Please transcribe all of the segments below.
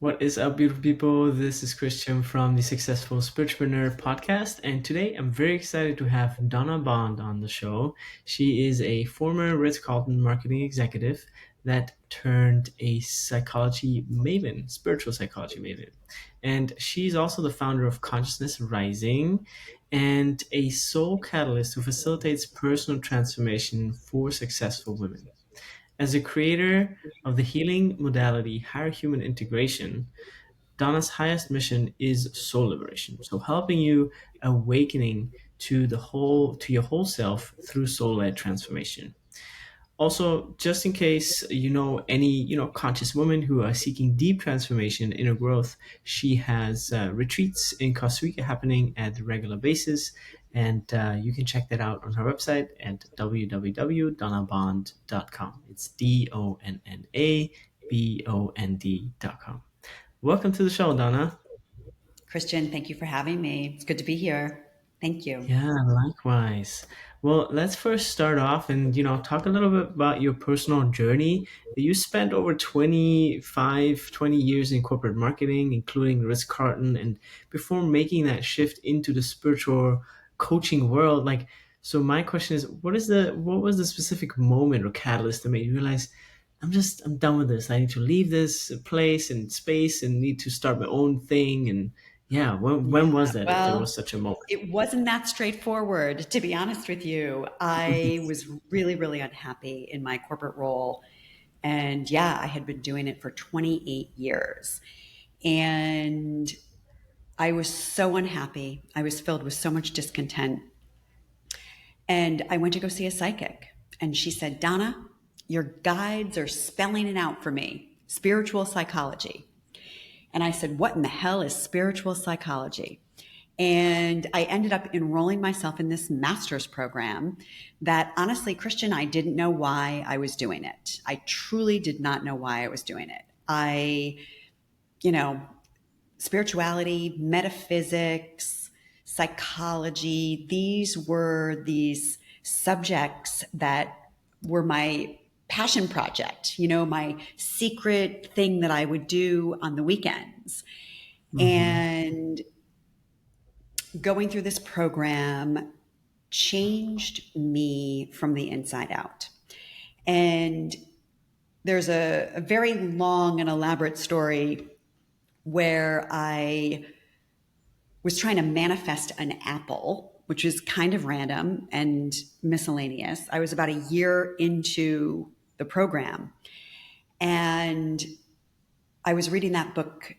What is up, beautiful people? This is Christian from the Successful Spiritualpreneur Podcast, and today I'm very excited to have Donna Bond on the show. She is a former Ritz-Carlton marketing executive that turned a psychology maven, spiritual psychology maven. And she's also the founder of Consciousness Rising and a soul catalyst who facilitates personal transformation for successful women. As a creator of the healing modality higher human integration, Donna's highest mission is soul liberation. So helping you awakening to your whole self through soul-led transformation. Also, just in case you know any conscious women who are seeking deep transformation, inner growth, she has retreats in Costa Rica happening at a regular basis, and you can check that out on her website at www.donnabond.com. It's DONNABOND.com. Welcome to the show, Donna. Christian, thank you for having me. It's good to be here. Thank you. Yeah, likewise. Well, let's first start off and, talk a little bit about your personal journey. You spent over 20 years in corporate marketing, including Ritz-Carlton, and before making that shift into the spiritual coaching world, so my question is, what was the specific moment or catalyst that made you realize I'm done with this. I need to leave this place and space and need to start my own thing. And yeah, when was that, if there was Well, such a moment? it wasn't that straightforward, to be honest with you. I was really, really unhappy in my corporate role. And yeah, I had been doing it for 28 years. And I was so unhappy. I was filled with so much discontent. And I went to go see a psychic. And she said, Donna, your guides are spelling it out for me. Spiritual psychology. And I said, what in the hell is spiritual psychology? And I ended up enrolling myself in this master's program that honestly, Christian, I didn't know why I was doing it. I truly did not know why I was doing it. Spirituality, metaphysics, psychology, these were these subjects that were my passion project, my secret thing that I would do on the weekends. And going through this program changed me from the inside out. And there's a very long and elaborate story where I was trying to manifest an apple, which is kind of random and miscellaneous. I was about a year into the program, and I was reading that book,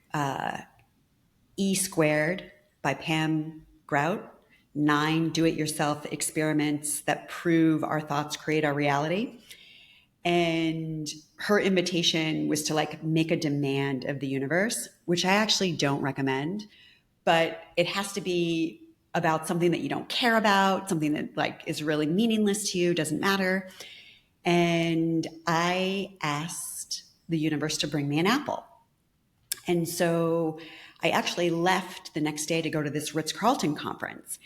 E Squared by Pam Grout, 9 do-it-yourself experiments that prove our thoughts create our reality. And her invitation was to make a demand of the universe, which I actually don't recommend, but it has to be about something that you don't care about, something that is really meaningless to you, doesn't matter. And I asked the universe to bring me an apple. And so I actually left the next day to go to this Ritz-Carlton conference.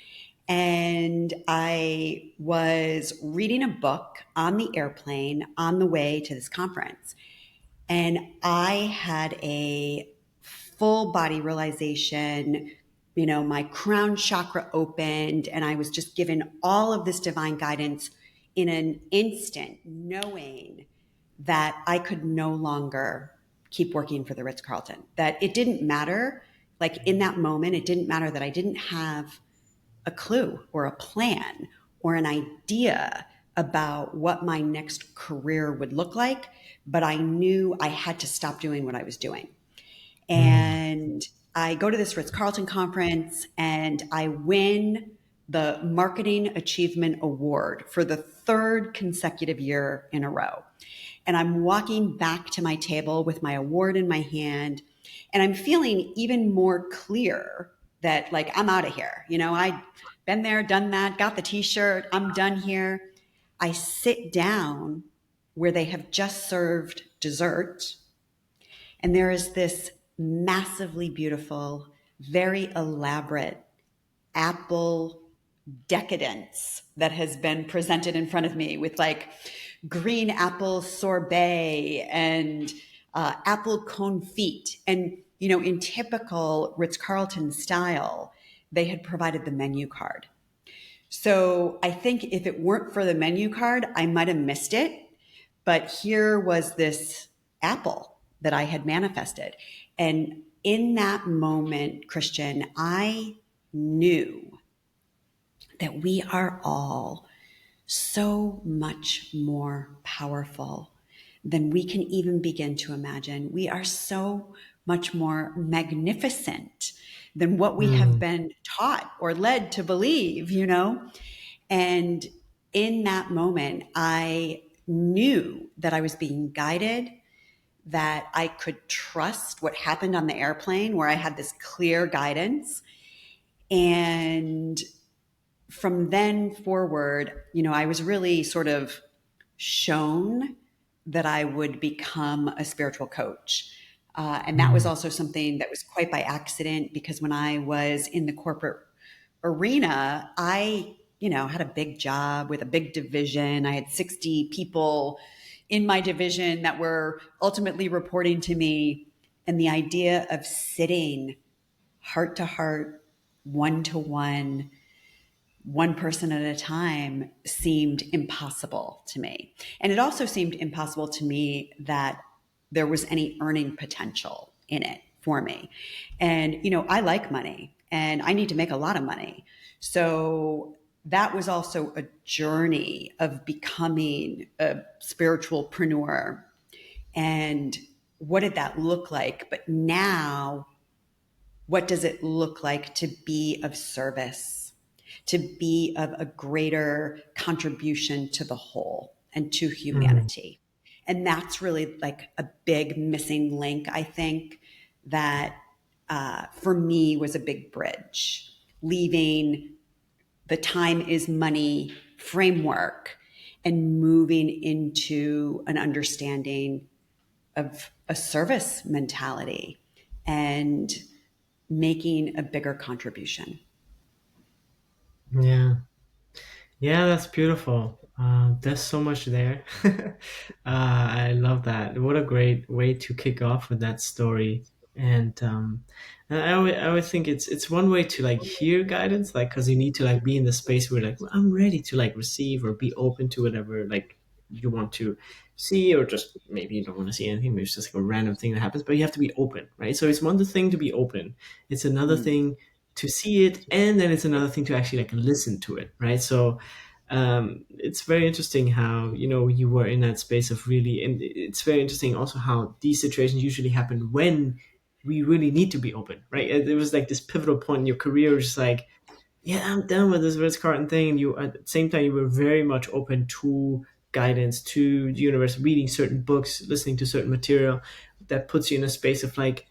And I was reading a book on the airplane on the way to this conference. And I had a full body realization, my crown chakra opened, and I was just given all of this divine guidance in an instant, knowing that I could no longer keep working for the Ritz-Carlton, that it didn't matter. In that moment, it didn't matter that I didn't have a clue or a plan or an idea about what my next career would look like, but I knew I had to stop doing what I was doing. And I go to this Ritz-Carlton conference and I win the Marketing Achievement Award for the 3rd consecutive year in a row. And I'm walking back to my table with my award in my hand, and I'm feeling even more clear that I'm out of here. I'd been there, done that, got the t-shirt, I'm done here. I sit down where they have just served dessert, and there is this massively beautiful, very elaborate apple decadence that has been presented in front of me with green apple sorbet and apple confit. And in typical Ritz-Carlton style, they had provided the menu card. So I think if it weren't for the menu card, I might have missed it. But here was this apple that I had manifested. And in that moment, Christian, I knew that we are all so much more powerful than we can even begin to imagine. We are so much more magnificent than what we have Mm. been taught or led to believe, And in that moment, I knew that I was being guided, that I could trust what happened on the airplane, where I had this clear guidance. And from then forward, I was really sort of shown that I would become a spiritual coach. And that was Mm. also something that was quite by accident, because when I was in the corporate arena, I, had a big job with a big division. I had 60 people in my division that were ultimately reporting to me. And the idea of sitting heart to heart, one to one person at a time seemed impossible to me. And it also seemed impossible to me that there was any earning potential in it for me. And, I like money and I need to make a lot of money. So that was also a journey of becoming a spiritualpreneur. And what did that look like? But now, what does it look like to be of service, to be of a greater contribution to the whole and to Mm. humanity? And that's really like a big missing link, I think, that for me was a big bridge, leaving the time is money framework and moving into an understanding of a service mentality and making a bigger contribution. Yeah. Yeah, that's beautiful. There's so much there. I love that. What a great way to kick off with that story. And I always think it's one way to like hear guidance, like because you need to like be in the space where like, well, I'm ready to like receive or be open to whatever like you want to see, or just maybe you don't want to see anything. Maybe it's just like a random thing that happens, but you have to be open, right? So it's one thing to be open. It's another Mm. thing to see it, and then it's another thing to actually like listen to it, right? So it's very interesting how you were in that space of really, and it's very interesting also how these situations usually happen when we really need to be open, right? It was like this pivotal point in your career, just like, yeah, I'm done with this Ritz-Carlton thing, and you at the same time you were very much open to guidance, to the universe, reading certain books, listening to certain material that puts you in a space of like,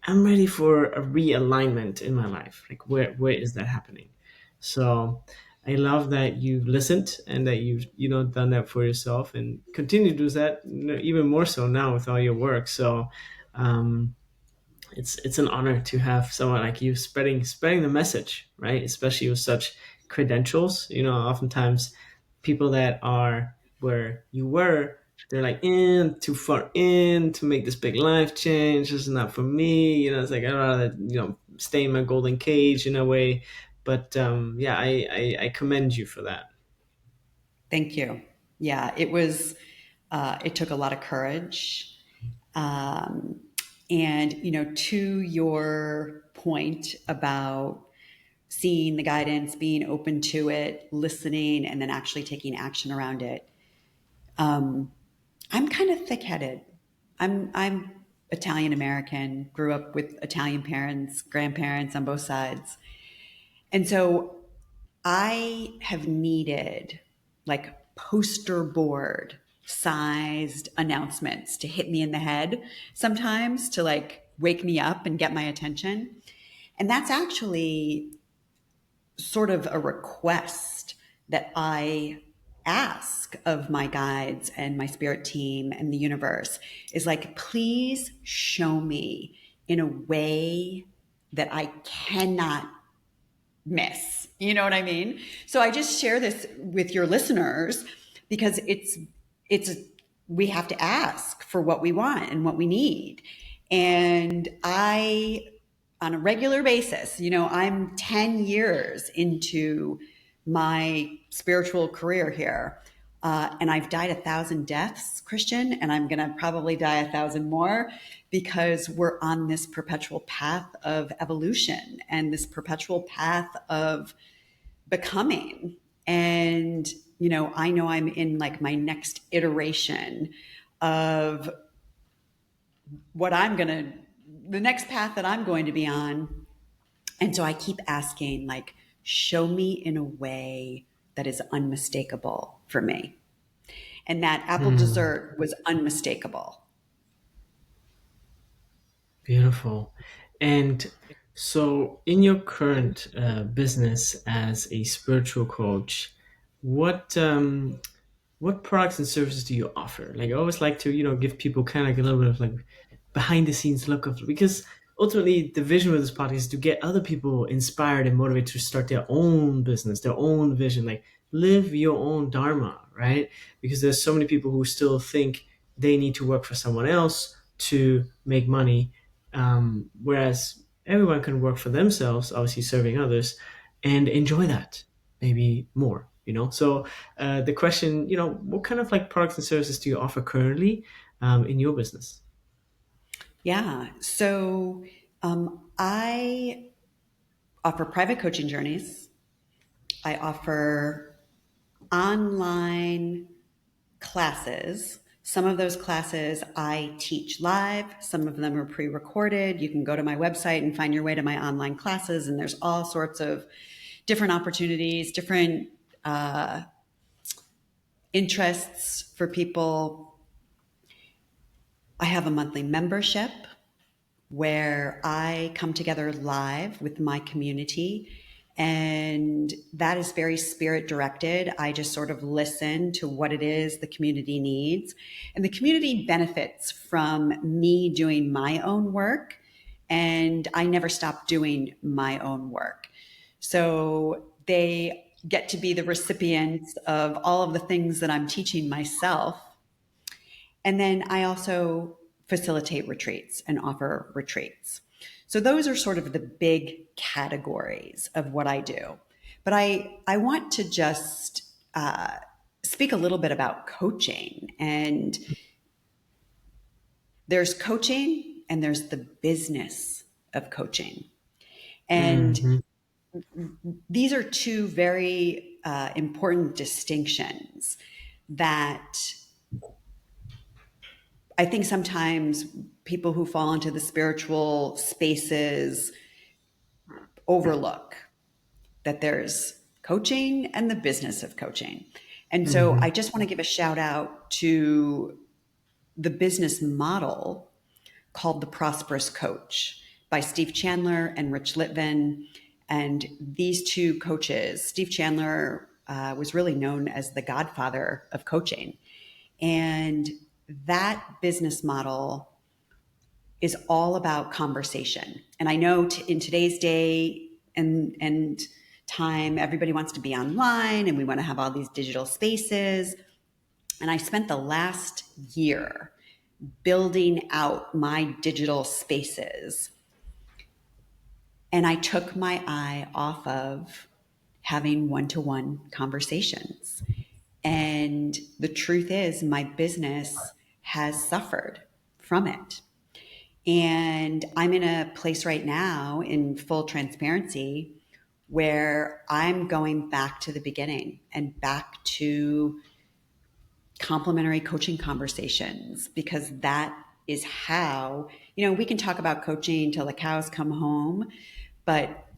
I'm ready for a realignment in my life. Like, where is that happening? So I love that you've listened and that you've done that for yourself and continue to do that, even more so now with all your work. So um, it's an honor to have someone like you spreading the message, right? Especially with such credentials. Oftentimes people that are where you were, they're like in too far in to make this big life change. This is not for me. It's like I'd rather stay in my golden cage in a way. But yeah, I commend you for that. Thank you. Yeah, it was, it took a lot of courage. Um, and, to your point about seeing the guidance, being open to it, listening, and then actually taking action around it. I'm kind of thick-headed. I'm Italian American, grew up with Italian parents, grandparents on both sides. And so I have needed like poster board sized announcements to hit me in the head sometimes, to like wake me up and get my attention. And that's actually sort of a request that I ask of my guides and my spirit team and the universe, is like, please show me in a way that I cannot miss. You know what I mean? So I just share this with your listeners because it's we have to ask for what we want and what we need. And on a regular basis, I'm 10 years into my spiritual career here. And I've died 1,000 deaths, Christian, and I'm going to probably die 1,000 more because we're on this perpetual path of evolution and this perpetual path of becoming. And, I know I'm in like my next iteration of the next path that I'm going to be on. And so I keep asking, like, show me in a way that is unmistakable for me. And that apple Hmm. dessert was unmistakable. Beautiful. And so, in your current business as a spiritual coach, what what products and services do you offer? Like, I always like to, give people kind of like a little bit of like behind the scenes look of, because ultimately the vision of this podcast is to get other people inspired and motivated to start their own business, their own vision, like live your own dharma, right? Because there's so many people who still think they need to work for someone else to make money, whereas everyone can work for themselves, obviously serving others, and enjoy that maybe more. So the question, what kind of like products and services do you offer currently in your business? Yeah. So I offer private coaching journeys. I offer online classes. Some of those classes I teach live. Some of them are pre-recorded. You can go to my website and find your way to my online classes, and there's all sorts of different opportunities, different interests for people. I have a monthly membership where I come together live with my community. And that is very spirit directed. I just sort of listen to what it is the community needs. And the community benefits from me doing my own work. And I never stop doing my own work. So they get to be the recipients of all of the things that I'm teaching myself. And then I also facilitate retreats and offer retreats. So those are sort of the big categories of what I do. But I want to just speak a little bit about coaching. And there's coaching and there's the business of coaching. And Hmm. these are two very important distinctions that I think sometimes people who fall into the spiritual spaces overlook that there's coaching and the business of coaching. And so Hmm. I just want to give a shout out to the business model called The Prosperous Coach by Steve Chandler and Rich Litvin. And these two coaches, Steve Chandler was really known as the godfather of coaching. And that business model is all about conversation. And I know in today's day and time, everybody wants to be online and we want to have all these digital spaces. And I spent the last year building out my digital spaces. And I took my eye off of having one-to-one conversations. And the truth is, my business has suffered from it. And I'm in a place right now in full transparency where I'm going back to the beginning and back to complimentary coaching conversations, because that is how, we can talk about coaching till the cows come home, but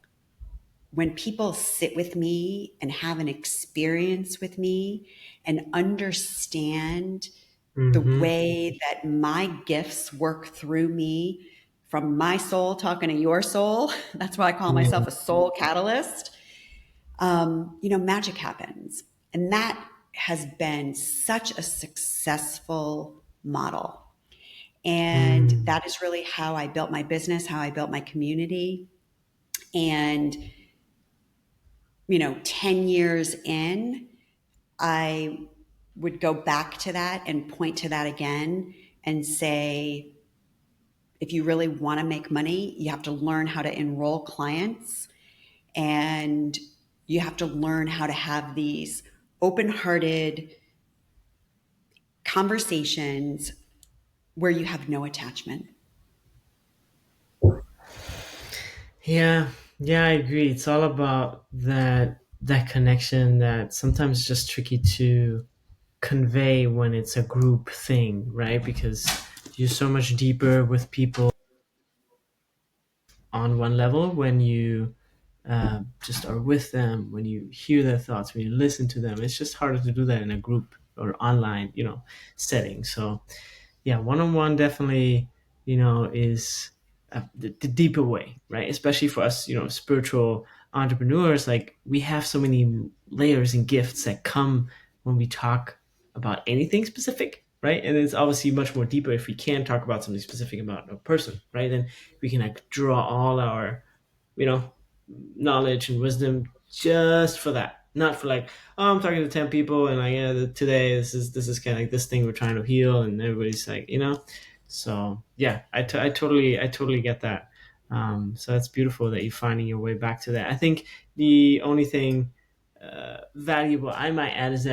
when people sit with me and have an experience with me and understand the Hmm. way that my gifts work through me from my soul talking to your soul, that's why I call myself a soul catalyst. Magic happens. And that has been such a successful model. And Hmm. that is really how I built my business, how I built my community. And, 10 years in, I would go back to that and point to that again and say, if you really want to make money, you have to learn how to enroll clients, and you have to learn how to have these open-hearted conversations where you have no attachment. Yeah, yeah, I agree. It's all about that connection that sometimes is just tricky to convey when it's a group thing, right? Because you're so much deeper with people on one level when you just are with them, when you hear their thoughts, when you listen to them. It's just harder to do that in a group or online, setting. So yeah, one-on-one definitely, is the deeper way, right? Especially for us, spiritual entrepreneurs. Like, we have so many layers and gifts that come when we talk about anything specific, right? And it's obviously much more deeper if we can talk about something specific about a person, right? Then we can like draw all our, you know knowledge and wisdom just for that, not for like, oh, I'm talking to 10 people and like, yeah, today this is kind of like this thing we're trying to heal, and everybody's like, so yeah, I totally get that. So that's beautiful that you're finding your way back to that. I think the only thing valuable I might add is,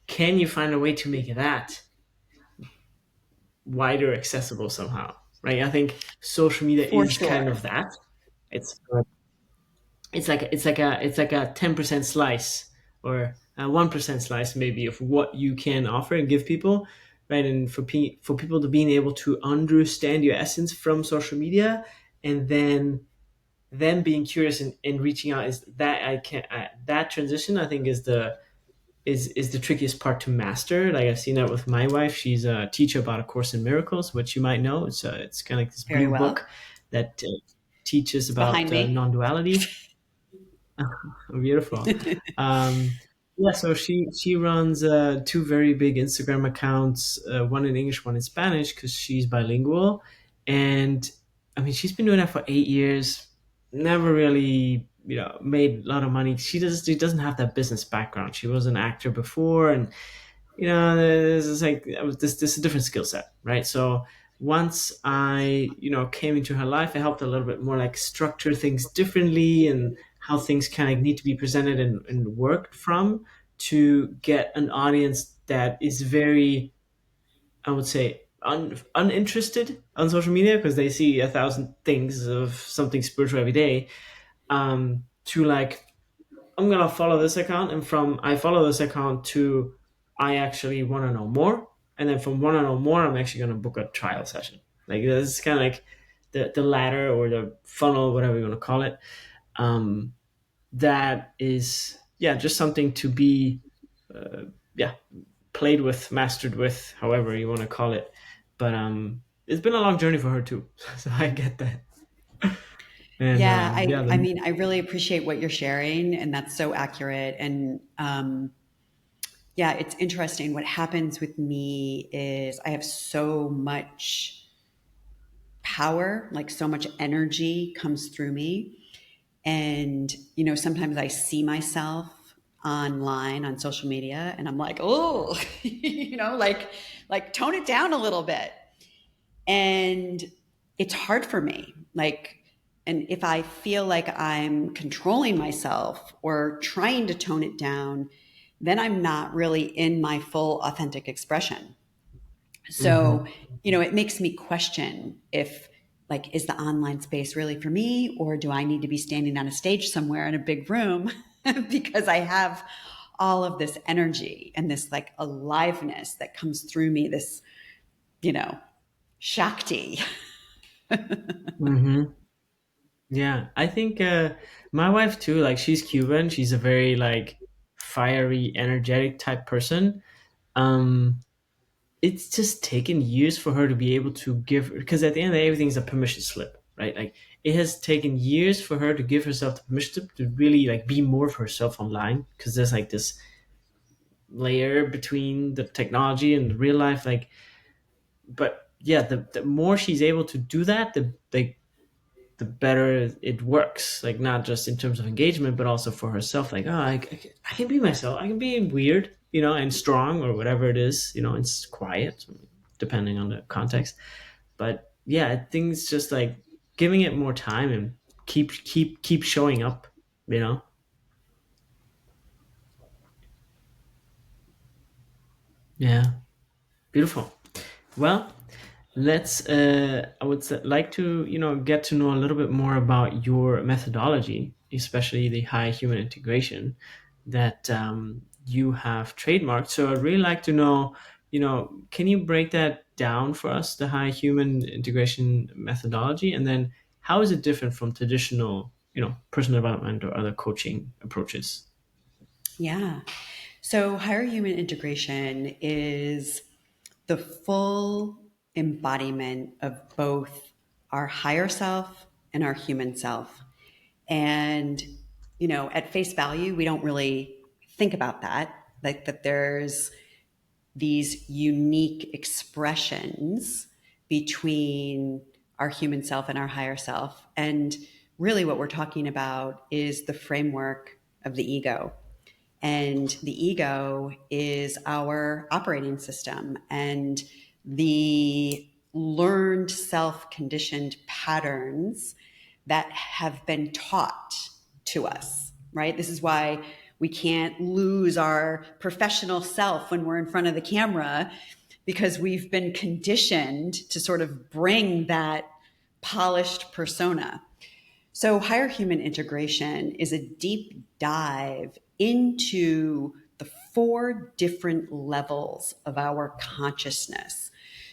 can you find a way to make that wider accessible somehow, right? I think social media For is kind sure. of that. It's like a 10% slice, or a 1% slice maybe, of what you can offer and give people, right? And for people to being able to understand your essence from social media, and then being curious and reaching out, is that that transition, I think, is the trickiest part to master. Like, I've seen that with my wife. She's a teacher about A Course in Miracles, which you might know. It's kind of like this Very blue well. book that teaches It's about behind me. non-duality. Beautiful. Yeah, so she runs two very big Instagram accounts, one in English, one in Spanish, because she's bilingual. And I mean, she's been doing that for 8 years. Never really, made a lot of money. She doesn't have that business background. She was an actor before, and this is like, this is a different skill set, right? So once I, came into her life, I helped a little bit more like structure things differently, and how things kind of need to be presented and worked from, to get an audience that is very, I would say, uninterested on social media, because they see 1,000 things of something spiritual every day, to like, I'm gonna follow this account, and from I follow this account to I actually want to know more, and then from want to know more, I'm actually gonna book a trial session. Like, this is kind of like the ladder or the funnel, whatever you want to call it. Um, that is, yeah, just something to be, yeah, played with, mastered with, however you want to call it. But it's been a long journey for her too, so I get that. And Yeah, yeah, I mean, I really appreciate what you're sharing, and that's so accurate. And yeah, it's interesting. What happens with me is I have so much power, like so much energy comes through me. And, sometimes I see myself online on social media and I'm like, oh, like tone it down a little bit. And it's hard for me. Like, and if I feel like I'm controlling myself or trying to tone it down, then I'm not really in my full authentic expression. So, hmm it makes me question if, like, is the online space really for me, or do I need to be standing on a stage somewhere in a big room because I have all of this energy and this like aliveness that comes through me, this, you know, Shakti. hmm Yeah, I think my wife too. Like, she's Cuban. She's a very like fiery, energetic type person. Um, it's just taken years for her to be able to give, because at the end of the day, everything's a permission slip, right? Like, it has taken years for her to give herself the permission to really like be more of herself online, because there's like this layer between the technology and the real life. Like, but yeah, the more she's able to do that, the better it works. Like, not just in terms of engagement, but also for herself. Like, oh, I can be myself. I can be weird, and strong, or whatever it is, and it's quiet, depending on the context. But yeah, I think it's just like giving it more time and keep showing up, you know? Yeah, beautiful. Well, let's I would like to, get to know a little bit more about your methodology, especially the high human integration that you have trademarked. So I'd really like to know, can you break that down for us, the high human integration methodology, and then how is it different from traditional, personal development or other coaching approaches? Yeah. So, higher human integration is the full embodiment of both our higher self and our human self. And, at face value, we don't really think about that, like that there's these unique expressions between our human self and our higher self. And really, what we're talking about is the framework of the ego. And the ego is our operating system and the learned self conditioned patterns that have been taught to us, right? This is why we can't lose our professional self when we're in front of the camera, because we've been conditioned to sort of bring that polished persona. So, higher human integration is a deep dive into the 4 different levels of our consciousness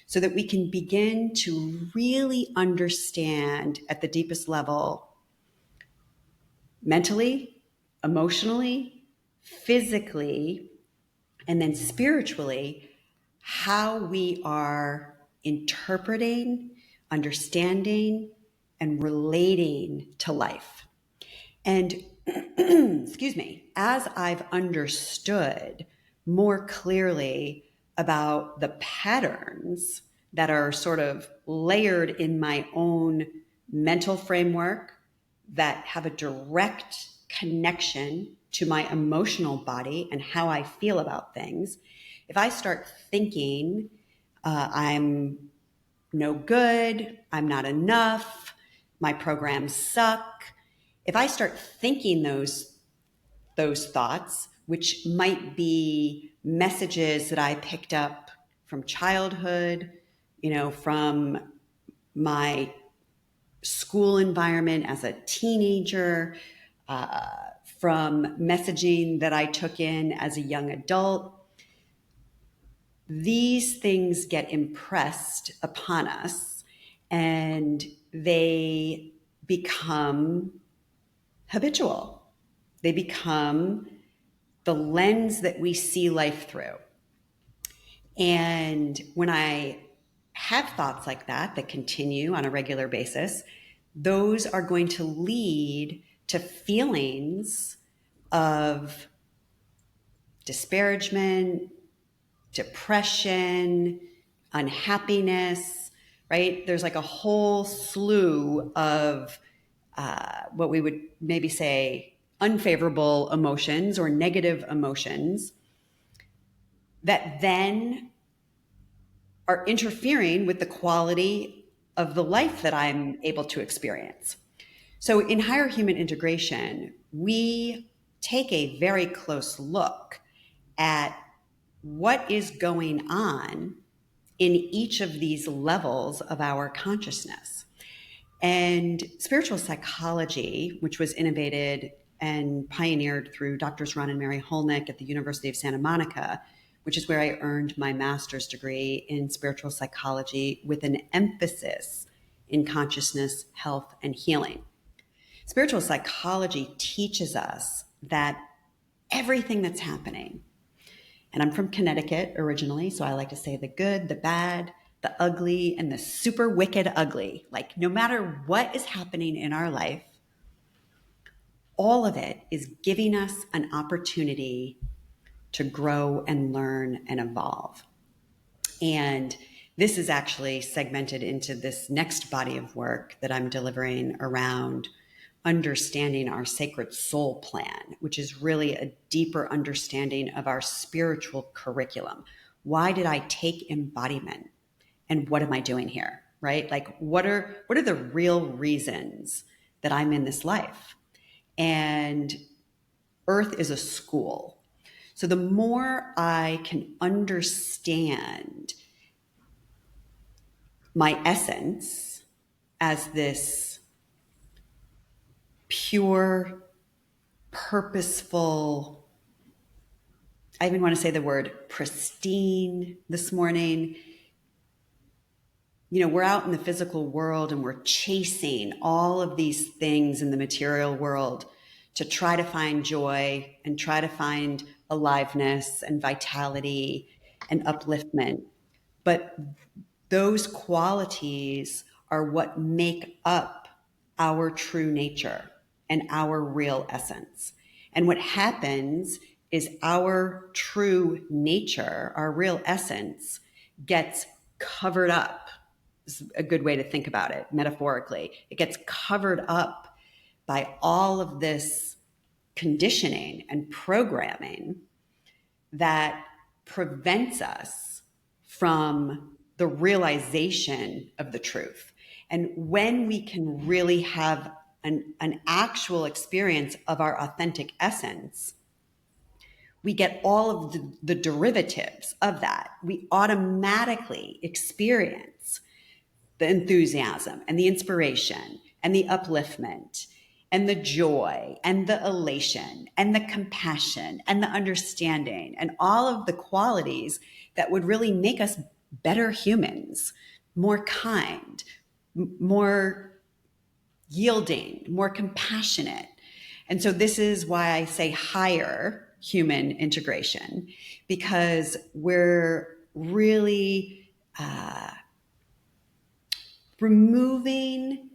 so that we can begin to really understand at the deepest level, mentally, emotionally, physically, and then spiritually, how we are interpreting, understanding, and relating to life. And excuse me, as I've understood more clearly about the patterns that are sort of layered in my own mental framework that have a direct connection to my emotional body and how I feel about things, if I start thinking I'm no good, I'm not enough, my programs suck, if I start thinking those thoughts, which might be messages that I picked up from childhood, from my school environment as a teenager, from messaging that I took in as a young adult, these things get impressed upon us and they become habitual. They become the lens that we see life through. And when I have thoughts like that continue on a regular basis, those are going to lead to feelings of disparagement, depression, unhappiness, right? There's like a whole slew of what we would maybe say unfavorable emotions or negative emotions that then are interfering with the quality of the life that I'm able to experience. So in higher human integration, we take a very close look at what is going on in each of these levels of our consciousness. And spiritual psychology, which was innovated and pioneered through Drs. Ron and Mary Holnick at the University of Santa Monica, which is where I earned my master's degree in spiritual psychology with an emphasis in consciousness, health, and healing. Spiritual psychology teaches us that everything that's happening, and I'm from Connecticut originally, so I like to say the good, the bad, the ugly, and the super wicked ugly. Like no matter what is happening in our life, all of it is giving us an opportunity to grow and learn and evolve. And this is actually segmented into this next body of work that I'm delivering around understanding our sacred soul plan, which is really a deeper understanding of our spiritual curriculum. Why did I take embodiment? And what am I doing here? right? Like what are the real reasons that I'm in this life? And Earth is a school. So the more I can understand my essence as this pure, purposeful, I even want to say the word pristine this morning. You know, we're out in the physical world and we're chasing all of these things in the material world to try to find joy and try to find aliveness and vitality and upliftment. But those qualities are what make up our true nature and our real essence. And what happens is our true nature, our real essence, gets covered up. This is a good way to think about it metaphorically. It gets covered up by all of this conditioning and programming that prevents us from the realization of the truth. And when we can really have an actual experience of our authentic essence, we get all of the derivatives of that. We automatically experience the enthusiasm and the inspiration and the upliftment and the joy and the elation and the compassion and the understanding and all of the qualities that would really make us better humans, more kind, more yielding, more compassionate. And so this is why I say higher human integration, because we're really removing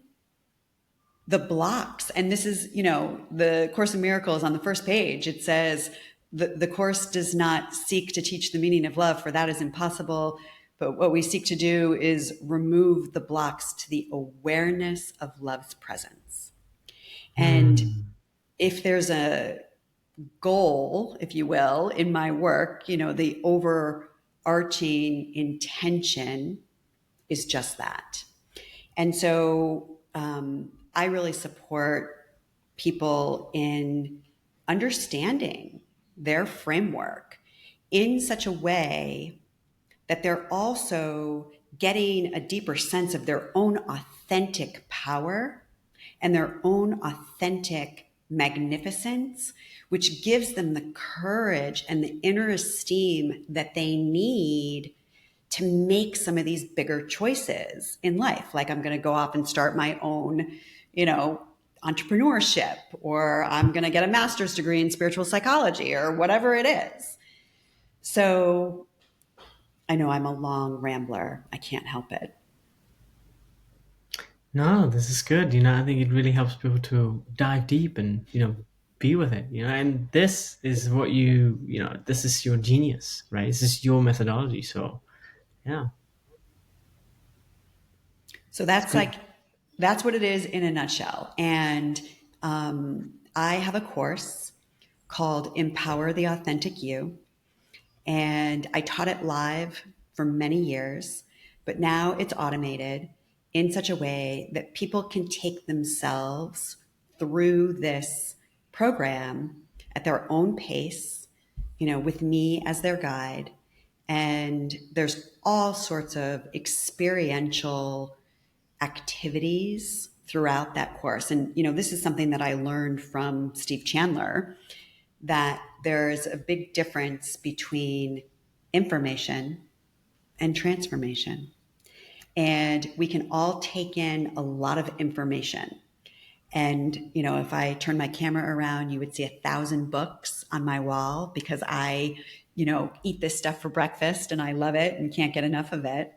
the blocks. And this is, you know, the Course in Miracles on the first page. It says, the Course does not seek to teach the meaning of love, for that is impossible. But what we seek to do is remove the blocks to the awareness of love's presence. And if there's a goal, if you will, in my work, you know, the overarching intention is just that. And so I really support people in understanding their framework in such a way that they're also getting a deeper sense of their own authentic power and their own authentic magnificence, which gives them the courage and the inner esteem that they need to make some of these bigger choices in life. Like, I'm going to go off and start my own, you know, entrepreneurship, or I'm going to get a master's degree in spiritual psychology, or whatever it is. So I know I'm a long rambler. I can't help it. No, this is good. You know, I think it really helps people to dive deep and, you know, be with it, you know, and this is what you know, this is your genius, right? This is your methodology. So, yeah, So it's great. that's what it is in a nutshell. And I have a course called Empower the Authentic You. And I taught it live for many years, but now it's automated in such a way that people can take themselves through this program at their own pace, you know, with me as their guide. And there's all sorts of experiential activities throughout that course. And, you know, this is something that I learned from Steve Chandler, that there's a big difference between information and transformation. And we can all take in a lot of information. And, you know, if I turn my camera around, you would see 1,000 books on my wall, because I, you know, eat this stuff for breakfast and I love it and can't get enough of it.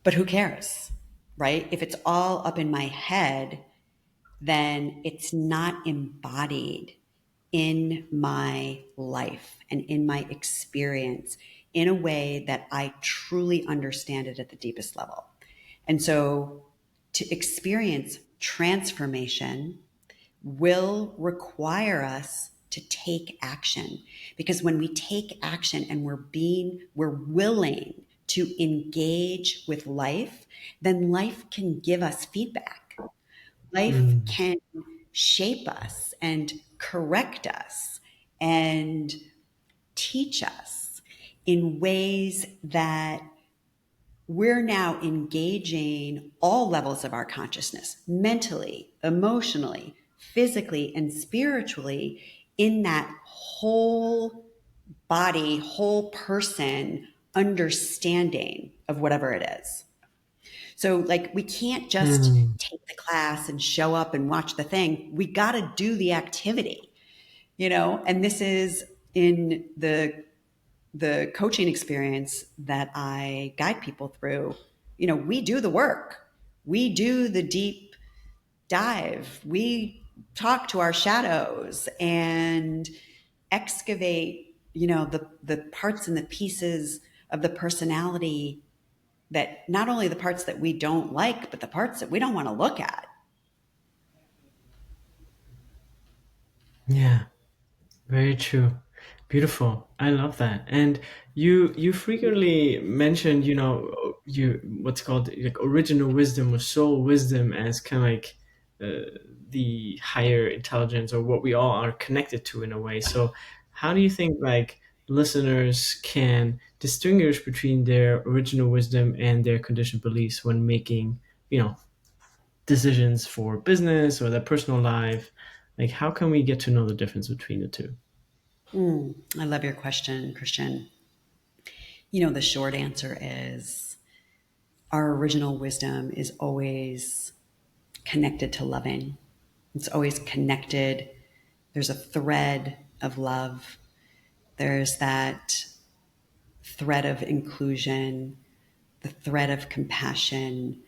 But who cares, right? If it's all up in my head, then it's not embodied in my life and in my experience in a way that I truly understand it at the deepest level. And so to experience transformation will require us to take action, because when we take action and we're willing to engage with life, then life can give us feedback. Life Mm. can shape us and correct us and teach us in ways that we're now engaging all levels of our consciousness, mentally, emotionally, physically, and spiritually, in that whole body, whole person understanding of whatever it is. So, like, we can't just Mm. take the class and show up and watch the thing. We got to do the activity, and this is in the coaching experience that I guide people through. We do the work. We do the deep dive. We talk to our shadows and excavate, the parts and the pieces of the personality, that not only the parts that we don't like, but the parts that we don't want to look at. Yeah. Very true. Beautiful. I love that. And you frequently mentioned, you what's called like original wisdom or soul wisdom as kind of like the higher intelligence or what we all are connected to in a way. So how do you think like listeners can distinguish between their original wisdom and their conditioned beliefs when making, decisions for business or their personal life? Like how can we get to know the difference between the two? I love your question, Christian. The short answer is our original wisdom is always connected to loving. It's always connected. There's a thread of love. There's that thread of inclusion, the thread of compassion.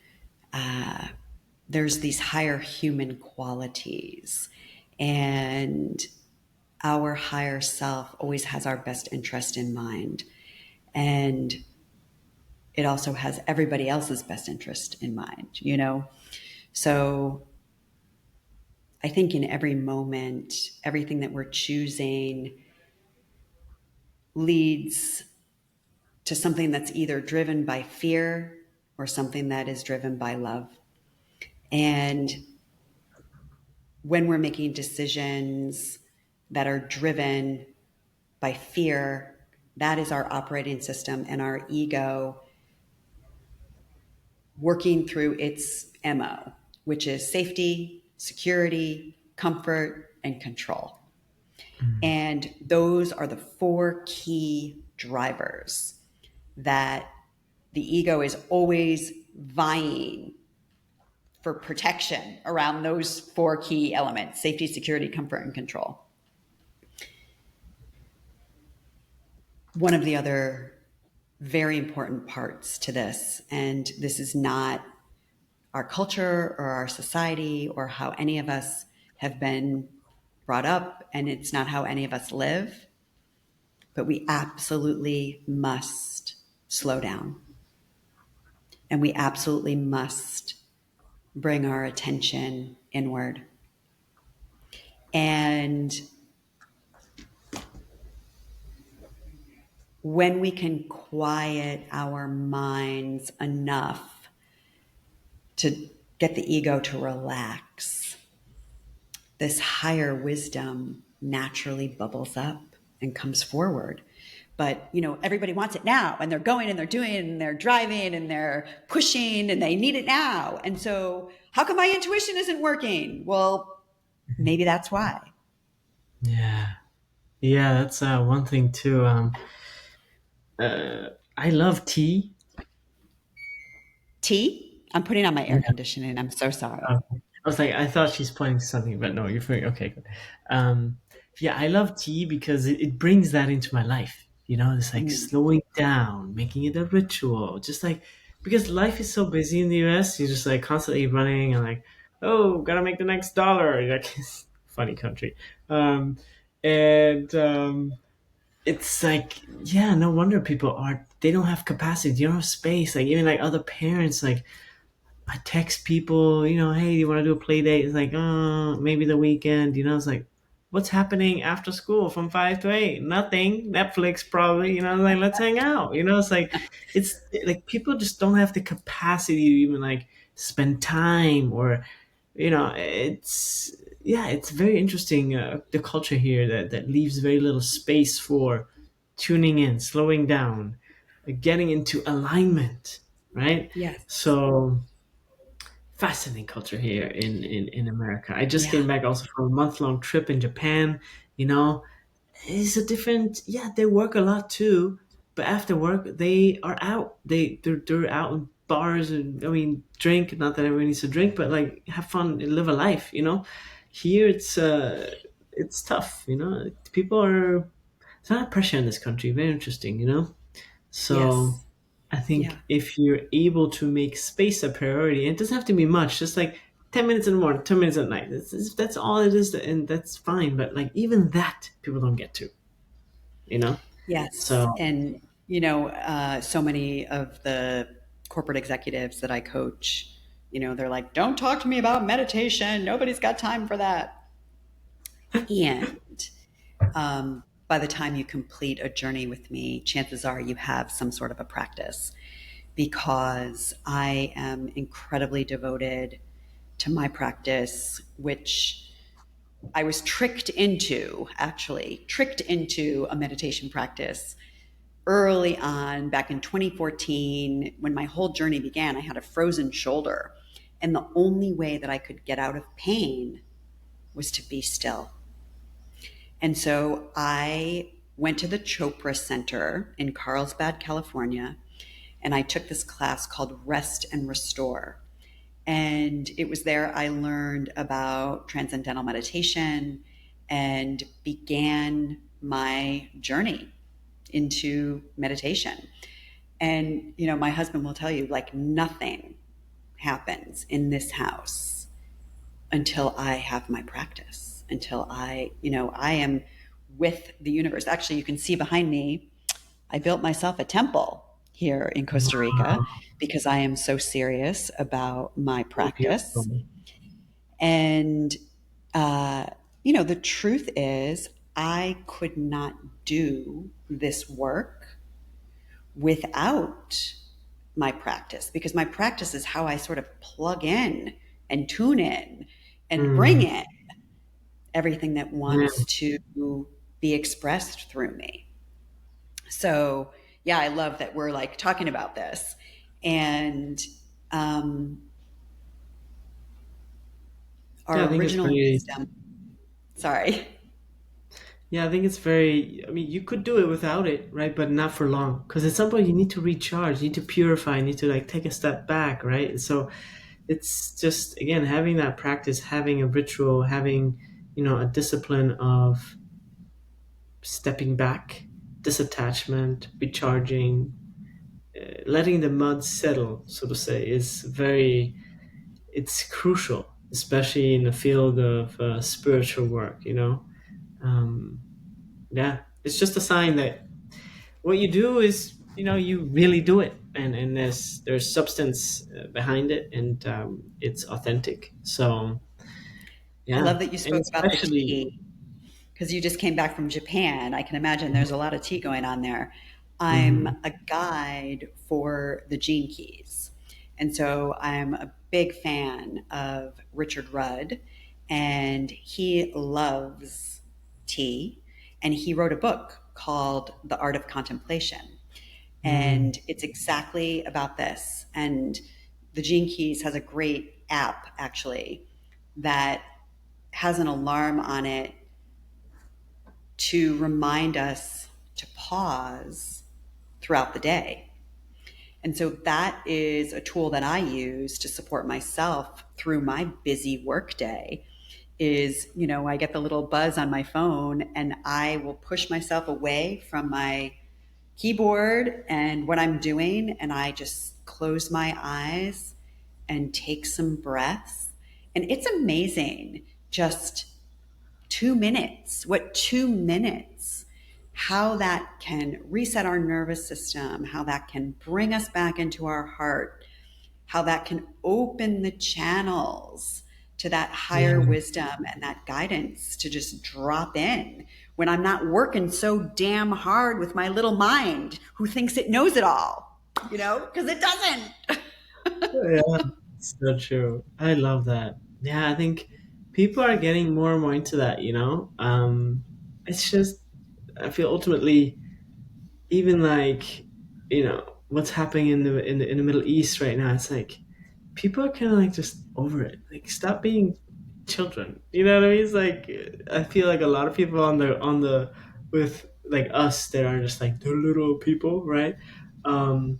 There's these higher human qualities. And our higher self always has our best interest in mind. And it also has everybody else's best interest in mind. So I think in every moment, everything that we're choosing leads to something that's either driven by fear or something that is driven by love. And when we're making decisions that are driven by fear, that is our operating system and our ego working through its MO, which is safety, security, comfort, and control. And those are the four key drivers that the ego is always vying for protection around, those four key elements: safety, security, comfort, and control. One of the other very important parts to this, and this is not our culture or our society or how any of us have been brought up, and it's not how any of us live, but we absolutely must slow down. And we absolutely must bring our attention inward. And when we can quiet our minds enough to get the ego to relax, this higher wisdom naturally bubbles up and comes forward. But, everybody wants it now, and they're going and they're doing and they're driving and they're pushing and they need it now. And so how come my intuition isn't working? Well, maybe that's why. Yeah. Yeah, that's one thing too. I love tea. Tea? I'm putting on my air Yeah. conditioning. I'm so sorry. I was like, I thought she's pointing to something, but no, you're fine. Okay, good. Um, yeah, I love tea because it brings that into my life. It's like Mm. slowing down, making it a ritual. Just like because life is so busy in the US, you're just like constantly running and like, oh, gotta make the next dollar. You're like, funny country. Um, and it's like, yeah, no wonder people they don't have capacity, they don't have space. Like even like other parents, like I text people, hey, do you want to do a play date? It's like, maybe the weekend, it's like, what's happening after school from 5 to 8? Nothing. Netflix probably. Like let's hang out. It's like people just don't have the capacity to even like spend time or it's yeah, it's very interesting, the culture here that leaves very little space for tuning in, slowing down, getting into alignment, right? Yes. So fascinating culture here in America. I just Yeah. came back also from a month-long trip in Japan. you know it's a different, yeah, they work a lot too, but after work they are out, they're out in bars, and I mean drink, not that everyone needs to drink, but like have fun and live a life. Here it's tough. People are, there's a lot of pressure in this country, very interesting. So Yes. I Yeah. think if you're able to make space a priority, and it doesn't have to be much, just like 10 minutes in the morning, 10 minutes at night. That's all it is, and that's fine. But like even that, people don't get to, you know? Yes. So, And, so many of the corporate executives that I coach, they're like, don't talk to me about meditation. Nobody's got time for that. And by the time you complete a journey with me, chances are you have some sort of a practice because I am incredibly devoted to my practice, which I was tricked into a meditation practice early on back in 2014. When my whole journey began, I had a frozen shoulder. And the only way that I could get out of pain was to be still. And so I went to the Chopra Center in Carlsbad, California, and I took this class called Rest and Restore. And it was there I learned about transcendental meditation and began my journey into meditation. And, my husband will tell you, like, nothing happens in this house until I have my practice, until I am with the universe. Actually, you can see behind me, I built myself a temple here in Costa Rica wow, because I am so serious about my so practice. beautiful. And, uh, the truth is, I could not do this work without my practice because my practice is how I sort of plug in and tune in and bring Mm, in everything that wants yeah, to be expressed through me. So, yeah, I love that we're like talking about this. And um, yeah, I our think it's original very, wisdom, sorry. yeah, I think it's very, I mean, you could do it without it, right? But not for long. Because at some point you need to recharge, you need to purify, you need to like take a step back, right? So it's just, again, having that practice, having a ritual, having, a discipline of stepping back, disattachment, recharging, letting the mud settle, so to say, is very, it's crucial, especially in the field of spiritual work. Um, yeah, it's just a sign that what you do is, you really do it, and there's substance behind it, and it's authentic. So I yeah, love that you and spoke about the especially. tea because you just came back from Japan. I can imagine there's a lot of tea going on there. I'm Mhm. a guide for the Gene Keys. And so I'm a big fan of Richard Rudd, and he loves tea. And he wrote a book called The Art of Contemplation. Mm. And it's exactly about this. And the Gene Keys has a great app, actually, that has an alarm on it to remind us to pause throughout the day. And so that is a tool that I use to support myself through my busy workday. Is, I get the little buzz on my phone and I will push myself away from my keyboard and what I'm doing, and I just close my eyes and take some breaths. And it's amazing, just 2 minutes, what 2 minutes, how that can reset our nervous system, how that can bring us back into our heart, how that can open the channels to that Yeah, higher wisdom and that guidance to just drop in when I'm not working so damn hard with my little mind who thinks it knows it all, because it doesn't. yeah, so true. I love that. Yeah, I think people are getting more and more into that. It's just I feel ultimately even like what's happening in the Middle East right now. It's like people are kind of like just over it. Like stop being children. You know what I mean? It's like I feel like a lot of people on the with like us that are just like the little people, right? Um,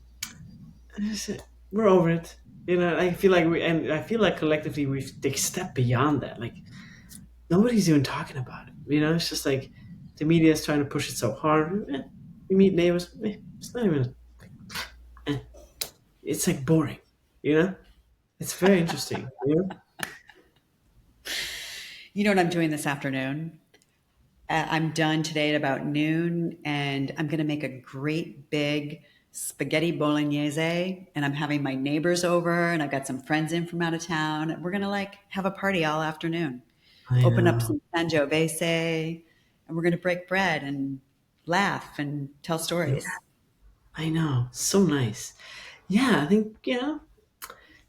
and it's, we're over it. I feel like collectively we've take a step beyond that. Like nobody's even talking about it. It's just like the media is trying to push it so hard. We meet neighbors. It's not even. Eh, it's like boring. You know. It's very interesting. You know what I'm doing this afternoon? I'm done today at about noon, and I'm going to make a great big spaghetti bolognese. And I'm having my neighbors over, and I've got some friends in from out of town. We're going to like have a party all afternoon, I open up know. some Sangiovese, and we're going to break bread and laugh and tell Yeah, stories. I know. So nice. Yeah, I think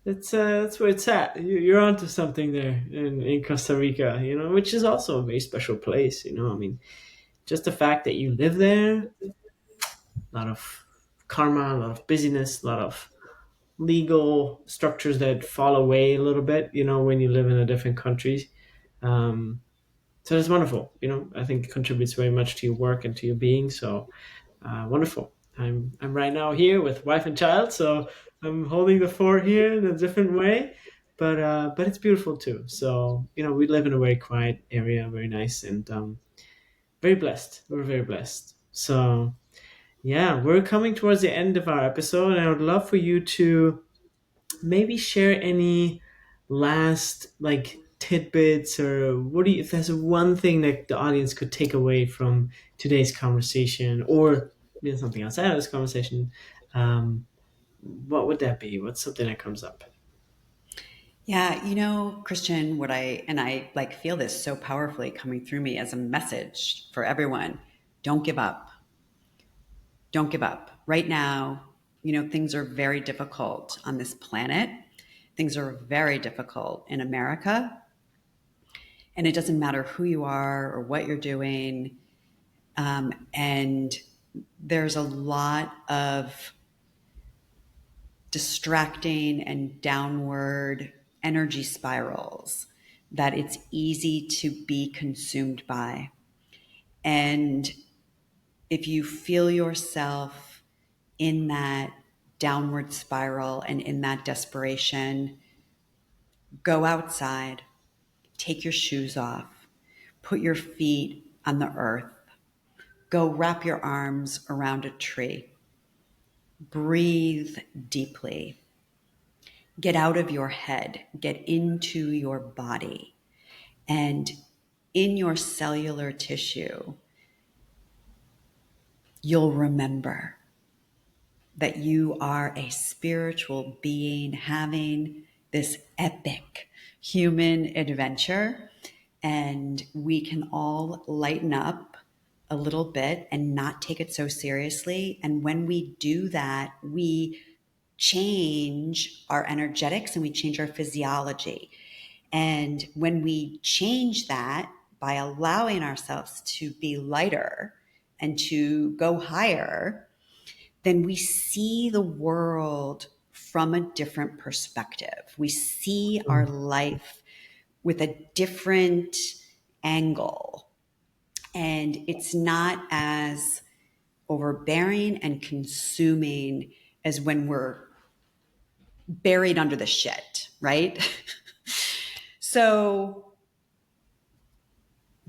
that's where it's at. You're onto something there in Costa Rica. Which is also a very special place. I mean, just the fact that you live there, a lot of karma, a lot of busyness, a lot of legal structures that fall away a little bit. When you live in a different country. Um, so it's wonderful. I think it contributes very much to your work and to your being. So wonderful. I'm right now here with wife and child, so I'm holding the fort here in a different way, but it's beautiful too. So we live in a very quiet area, very nice, and very blessed. We're very blessed. So yeah, we're coming towards the end of our episode, and I would love for you to maybe share any last like tidbits, or what do you, if there's one thing that the audience could take away from today's conversation, or something outside of this conversation. What would that be? What's something that comes up? Yeah, Christian, I like feel this so powerfully coming through me as a message for everyone. Don't give up. Don't give up. Right now, things are very difficult on this planet. Things are very difficult in America. And it doesn't matter who you are or what you're doing. And there's a lot of distracting and downward energy spirals that it's easy to be consumed by. And if you feel yourself in that downward spiral and in that desperation, go outside, take your shoes off, put your feet on the earth, go wrap your arms around a tree, breathe deeply, get out of your head, get into your body, and in your cellular tissue, you'll remember that you are a spiritual being having this epic human adventure, and we can all lighten up a little bit and not take it so seriously. And when we do that, we change our energetics and we change our physiology. And when we change that by allowing ourselves to be lighter and to go higher, then we see the world from a different perspective. We see our life with a different angle. And it's not as overbearing and consuming as when we're buried under the shit, right? So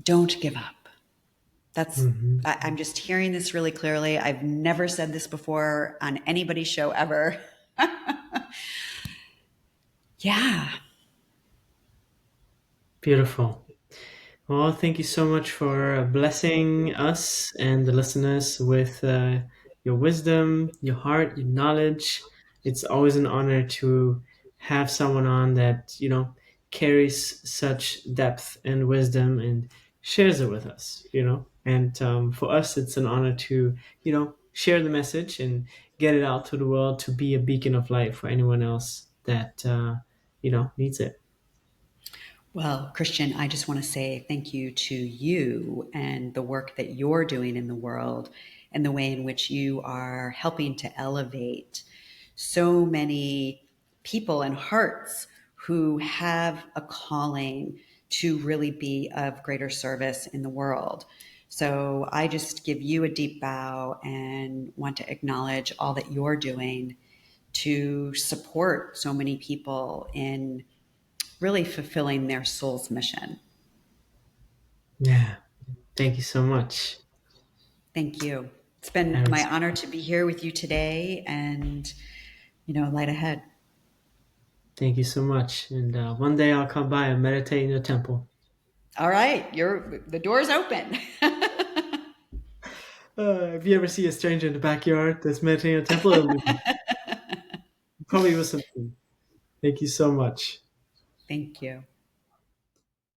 don't give up. Mm-hmm. I'm just hearing this really clearly. I've never said this before on anybody's show ever. Yeah. Beautiful. Well, thank you so much for blessing us and the listeners with your wisdom, your heart, your knowledge. It's always an honor to have someone on that carries such depth and wisdom and shares it with us, And for us, it's an honor to, share the message and get it out to the world to be a beacon of light for anyone else that, needs it. Well, Christian, I just want to say thank you to you and the work that you're doing in the world and the way in which you are helping to elevate so many people and hearts who have a calling to really be of greater service in the world. So I just give you a deep bow and want to acknowledge all that you're doing to support so many people in really fulfilling their soul's mission. Yeah. Thank you so much. Thank you. It's been my honor to be here with you today and, light ahead. Thank you so much. And one day I'll come by and meditate in your temple. All right. The door's open. If you ever see a stranger in the backyard that's meditating in a temple, probably was something. Thank you so much. Thank you.